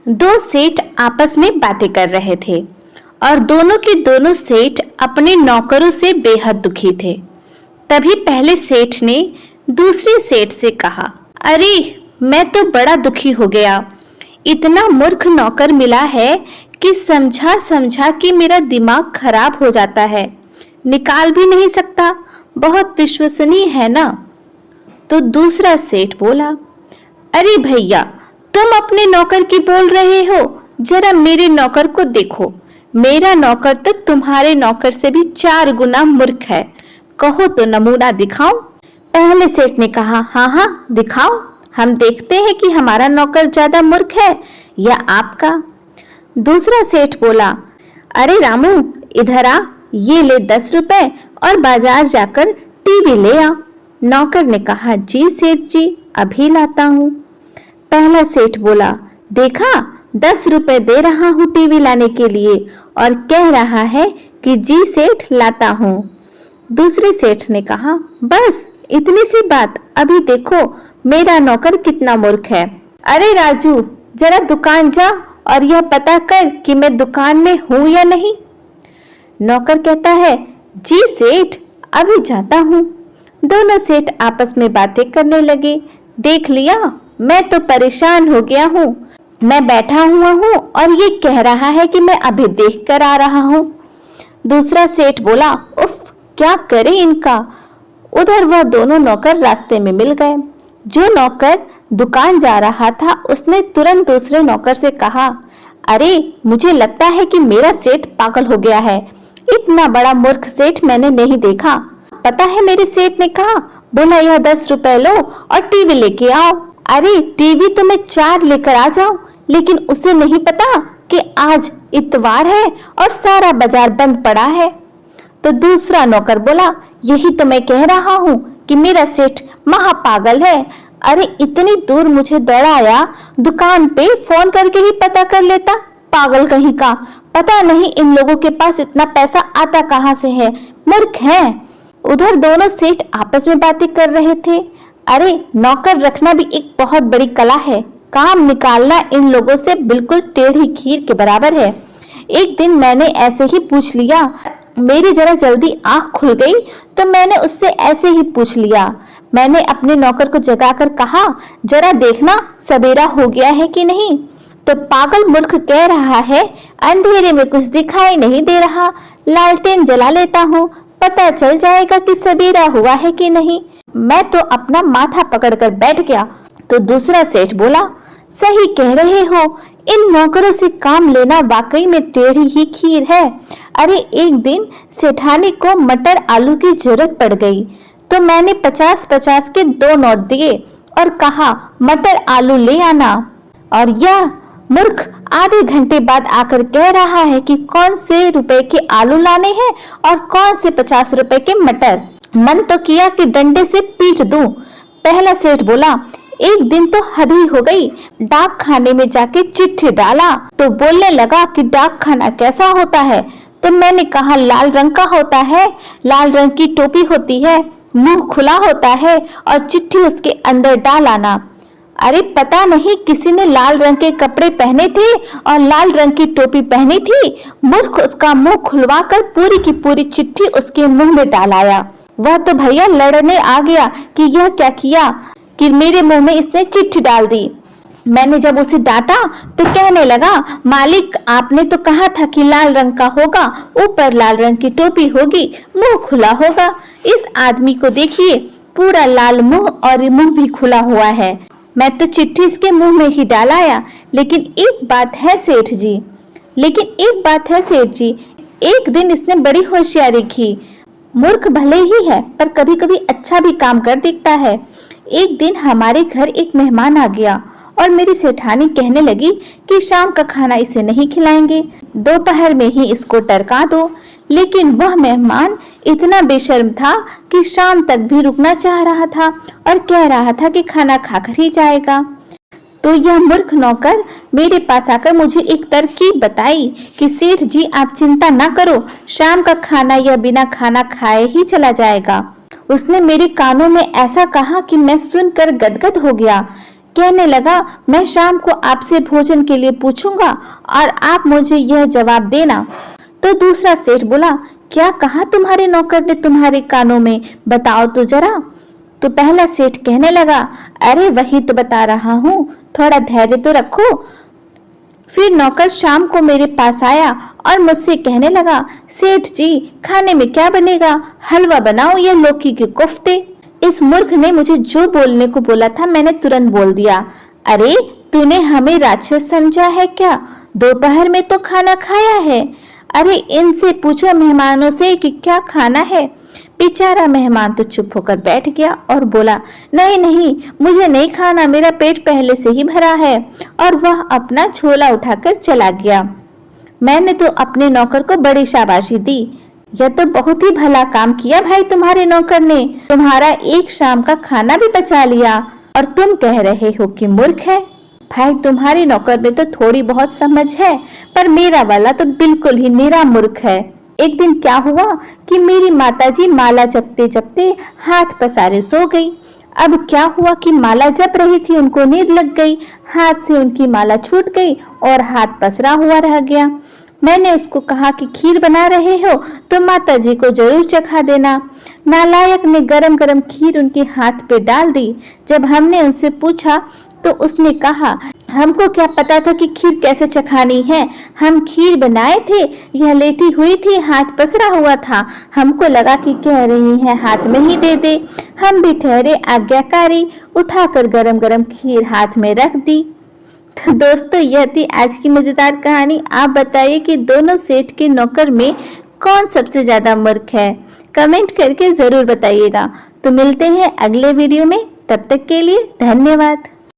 दो सेठ आपस में बातें कर रहे थे और दोनों के दोनों सेठ अपने नौकरों से बेहद दुखी थे। तभी पहले सेठ ने दूसरे सेठ से कहा, अरे मैं तो बड़ा दुखी हो गया। इतना मूर्ख नौकर मिला है कि समझा समझा कि मेरा दिमाग खराब हो जाता है, निकाल भी नहीं सकता। बहुत विश्वसनीय है ना। तो दूसरा सेठ बोला, अरे भैया, तुम अपने नौकर की बोल रहे हो, जरा मेरे नौकर को देखो। मेरा नौकर तो तुम्हारे नौकर से भी 4 गुना मूर्ख है। कहो तो नमूना दिखाओ। पहले सेठ ने कहा, हाँ हाँ दिखाओ, हम देखते हैं कि हमारा नौकर ज्यादा मूर्ख है या आपका। दूसरा सेठ बोला, अरे रामू इधर आ, ये ले 10 रुपए और बाजार जाकर टीवी ले आ। नौकर ने कहा, जी सेठ जी, अभी लाता हूँ। पहला सेठ बोला, देखा 10 रुपए दे रहा हूँ टीवी लाने के लिए और कह रहा है कि जी सेठ लाता हूँ। दूसरे सेठ ने कहा, बस इतनी सी बात, अभी देखो मेरा नौकर कितना मूर्ख है। अरे राजू, जरा दुकान जा और यह पता कर कि मैं दुकान में हूँ या नहीं। नौकर कहता है, जी सेठ, अभी जाता हूँ। दोनों सेठ आपस में बातें करने लगे। देख लिया, मैं तो परेशान हो गया हूँ। मैं बैठा हुआ हूँ और ये कह रहा है कि मैं अभी देख कर आ रहा हूँ। दूसरा सेठ बोला, उफ, क्या करे इनका। उधर वह दोनों नौकर रास्ते में मिल गए। जो नौकर दुकान जा रहा था उसने तुरंत दूसरे नौकर से कहा, अरे मुझे लगता है कि मेरा सेठ पागल हो गया है। इतना बड़ा मूर्ख सेठ मैंने नहीं देखा। पता है मेरे सेठ ने कहा, बोला यह 10 रुपए लो और टीवी लेके आओ। अरे टीवी तो मैं 4 लेकर आ जाऊं, लेकिन उसे नहीं पता कि आज इतवार है और सारा बाजार बंद पड़ा है। तो दूसरा नौकर बोला, यही तो मैं कह रहा हूँ कि मेरा सेठ महापागल है। अरे इतनी दूर मुझे दौड़ाया, दुकान पे फोन करके ही पता कर लेता। पागल कहीं का, पता नहीं इन लोगों के पास इतना पैसा आता कहाँ से है, मूर्ख हैं। उधर दोनों सेठ आपस में बातें कर रहे थे। अरे नौकर रखना भी एक बहुत बड़ी कला है, काम निकालना इन लोगों से बिल्कुल टेढ़ी खीर के बराबर है। एक दिन मैंने ऐसे ही पूछ लिया, मेरी जरा जल्दी आंख खुल गई तो मैंने उससे ऐसे ही पूछ लिया। मैंने अपने नौकर को जगाकर कहा, जरा देखना सवेरा हो गया है कि नहीं। तो पागल मूर्ख कह रहा है, अंधेरे में कुछ दिखाई नहीं दे रहा, लालटेन जला लेता हूँ, पता चल जाएगा कि सवेरा हुआ है कि नहीं। मैं तो अपना माथा पकड़कर बैठ गया। तो दूसरा सेठ बोला, सही कह रहे हो, इन नौकरों से काम लेना वाकई में टेढ़ी ही खीर है। अरे एक दिन सेठानी को मटर आलू की जरूरत पड़ गई, तो मैंने 50-50 के 2 नोट दिए और कहा मटर आलू ले आना। और यह मूर्ख आधे घंटे बाद आकर कह रहा है कि कौन से रुपए के आलू लाने हैं और कौन से 50 रुपए के मटर। मन तो किया कि डंडे से पीट दूं। पहला सेठ बोला, एक दिन तो हद ही हो गई, डाक खाने में जाके चिट्ठी डाला तो बोलने लगा कि डाक खाना कैसा होता है। तो मैंने कहा लाल रंग का होता है, लाल रंग की टोपी होती है, मुंह खुला होता है और चिट्ठी उसके अंदर डाल आना। अरे पता नहीं किसी ने लाल रंग के कपड़े पहने थे और लाल रंग की टोपी पहनी थी। मूर्ख उसका मुंह खुलवाकर पूरी की पूरी चिट्ठी उसके मुंह में डाल आया। वह तो भैया लड़ने आ गया कि यह क्या किया कि मेरे मुंह में इसने चिट्ठी डाल दी। मैंने जब उसे डांटा तो कहने लगा, मालिक आपने तो कहा था कि लाल रंग का होगा, ऊपर लाल रंग की टोपी होगी, मुंह खुला होगा। इस आदमी को देखिए, पूरा लाल मुंह और मुंह भी खुला हुआ है। मैं तो चिट्ठी इसके मुंह में ही डाल आया। लेकिन एक बात है सेठ जी, एक दिन इसने बड़ी होशियारी की। मूर्ख भले ही है पर कभी कभी अच्छा भी काम कर दिखता है। एक दिन हमारे घर एक मेहमान आ गया और मेरी सेठानी कहने लगी कि शाम का खाना इसे नहीं खिलाएंगे, दोपहर में ही इसको टरका दो। लेकिन वह मेहमान इतना बेशर्म था कि शाम तक भी रुकना चाह रहा था और कह रहा था कि खाना खाकर ही जाएगा। तो यह मूर्ख नौकर मेरे पास आकर मुझे एक तरकीब बताई कि सेठ जी आप चिंता ना करो, शाम का खाना यह बिना खाना खाए ही चला जाएगा। उसने मेरे कानों में ऐसा कहा कि मैं सुनकर गदगद हो गया। कहने लगा, मैं शाम को आपसे भोजन के लिए पूछूंगा और आप मुझे यह जवाब देना। तो दूसरा सेठ बोला, क्या कहा तुम्हारे नौकर ने तुम्हारे कानों में, बताओ तो जरा। तो पहला सेठ कहने लगा, अरे वही तो बता रहा हूँ, थोड़ा धैर्य तो रखो। फिर नौकर शाम को मेरे पास आया और मुझसे कहने लगा, सेठ जी खाने में क्या बनेगा, हलवा बनाओ या लौकी के कोफ्ते। इस मूर्ख ने मुझे जो बोलने को बोला था मैंने तुरंत बोल दिया। अरे तूने हमें राक्षस समझा है क्या, दोपहर में तो खाना खाया है। अरे इनसे पूछो मेहमानों से कि क्या खाना है। बेचारा मेहमान तो चुप होकर बैठ गया और बोला, नहीं नहीं मुझे नहीं खाना, मेरा पेट पहले से ही भरा है। और वह अपना झोला उठाकर चला गया। मैंने तो अपने नौकर को बड़ी शाबाशी दी। यह तो बहुत ही भला काम किया भाई तुम्हारे नौकर ने, तुम्हारा एक शाम का खाना भी बचा लिया और तुम कह रहे हो कि मूर्ख है। भाई तुम्हारे नौकर में तो थोड़ी बहुत समझ है, पर मेरा वाला तो बिल्कुल ही निरा मूर्ख है। एक दिन क्या हुआ कि मेरी माताजी माला जपते जपते हाथ पसारे सो गई। अब क्या हुआ कि माला जप रही थी, उनको नींद लग गई, हाथ से उनकी माला छूट गई और हाथ पसरा हुआ रह गया। मैंने उसको कहा कि खीर बना रहे हो तो माताजी को जरूर चखा देना। नालायक ने गरम गरम खीर उनके हाथ पे डाल दी। जब हमने उनसे पूछा तो उसने कहा, हमको क्या पता था कि खीर कैसे चखानी है, हम खीर बनाए थे, यह लेटी हुई थी, हाथ पसरा हुआ था, हमको लगा कि कह रही है हाथ में ही दे दे। हम भी ठहरे आज्ञाकारी, उठाकर गरम गरम खीर हाथ में रख दी। तो दोस्तों यह थी आज की मजेदार कहानी। आप बताइए कि दोनों सेठ के नौकर में कौन सबसे ज्यादा मूर्ख है, कमेंट करके जरूर बताइएगा। तो मिलते हैं अगले वीडियो में, तब तक के लिए धन्यवाद।